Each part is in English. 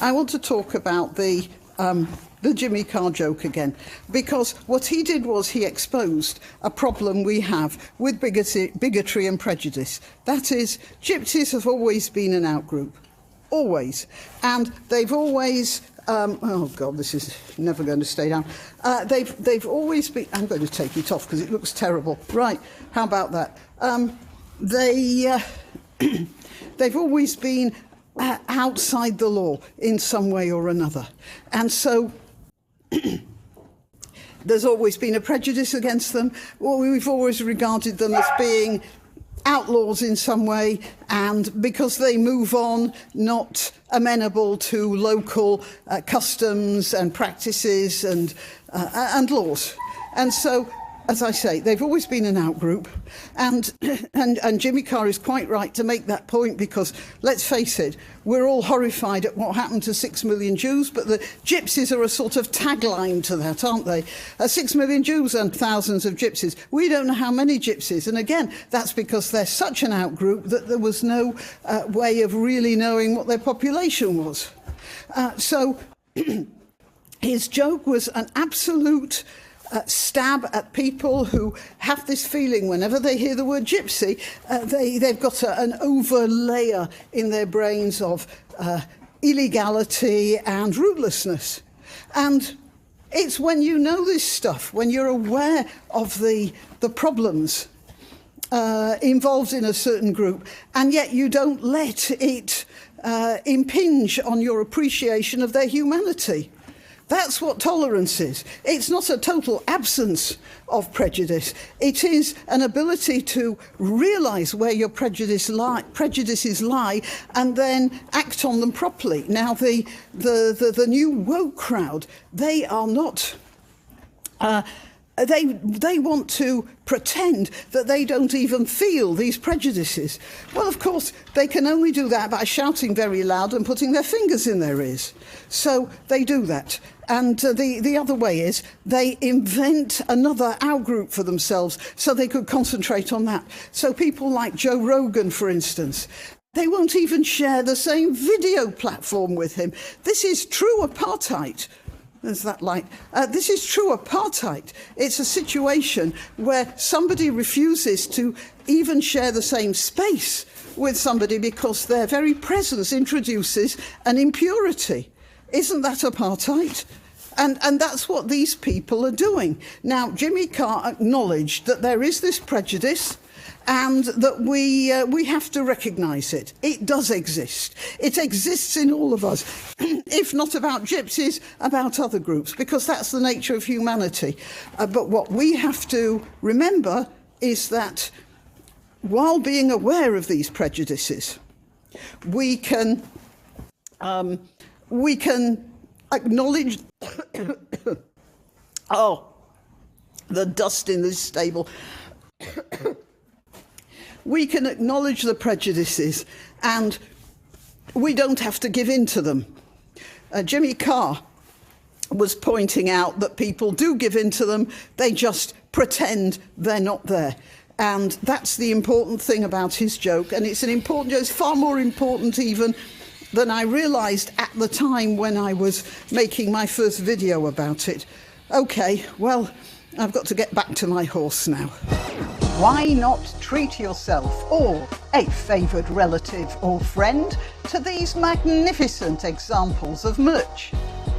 I want to talk about the Jimmy Carr joke again, because what he did was he exposed a problem we have with bigotry and prejudice. That is, gypsies have always been an outgroup, always, and they've always. Oh God, this is never going to stay down. They've always been. I'm going to take it off because it looks terrible. Right? How about that? They've always been outside the law in some way or another, and so there's always been a prejudice against them. Well, we've always regarded them as being outlaws in some way, and because they move on, not amenable to local customs and practices and laws. And so, as I say, they've always been an outgroup, and Jimmy Carr is quite right to make that point, because let's face it, we're all horrified at what happened to 6 million Jews, but the gypsies are a sort of tagline to that, aren't they? 6 million Jews and thousands of gypsies. We don't know how many gypsies, and again, that's because they're such an outgroup that there was no way of really knowing what their population was. So his joke was an absolute stab at people who have this feeling whenever they hear the word gypsy, they've got an overlayer in their brains of illegality and rootlessness. And it's when you know this stuff, when you're aware of the problems involved in a certain group, and yet you don't let it impinge on your appreciation of their humanity. That's what tolerance is. It's not a total absence of prejudice. It is an ability to realise where your prejudices lie and then act on them properly. Now, the new woke crowd, they are not. They want to pretend that they don't even feel these prejudices. Well, of course, they can only do that by shouting very loud and putting their fingers in their ears. So they do that. And the other way is they invent another outgroup for themselves so they could concentrate on that. So people like Joe Rogan, for instance, they won't even share the same video platform with him. This is true apartheid. There's that light. This is true apartheid. It's a situation where somebody refuses to even share the same space with somebody because their very presence introduces an impurity. Isn't that apartheid? And that's what these people are doing. Now, Jimmy Carr acknowledged that there is this prejudice and that we have to recognise it. It does exist. It exists in all of us, if not about gypsies, about other groups, because that's the nature of humanity. But what we have to remember is that while being aware of these prejudices, we can acknowledge oh, the dust in this stable. We can acknowledge the prejudices and we don't have to give in to them. Jimmy Carr was pointing out that people do give in to them, they just pretend they're not there. And that's the important thing about his joke, and it's far more important even than I realised at the time when I was making my first video about it. OK, well, I've got to get back to my horse now. Why not treat yourself or a favoured relative or friend to these magnificent examples of merch?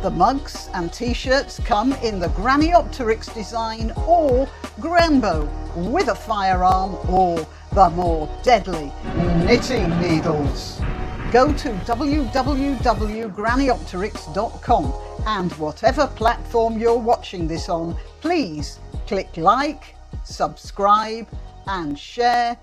The mugs and t-shirts come in the Graniopteryx design or Granbo with a firearm or the more deadly knitting needles. Go to www.graniopteryx.com and whatever platform you're watching this on, please click like, subscribe and share.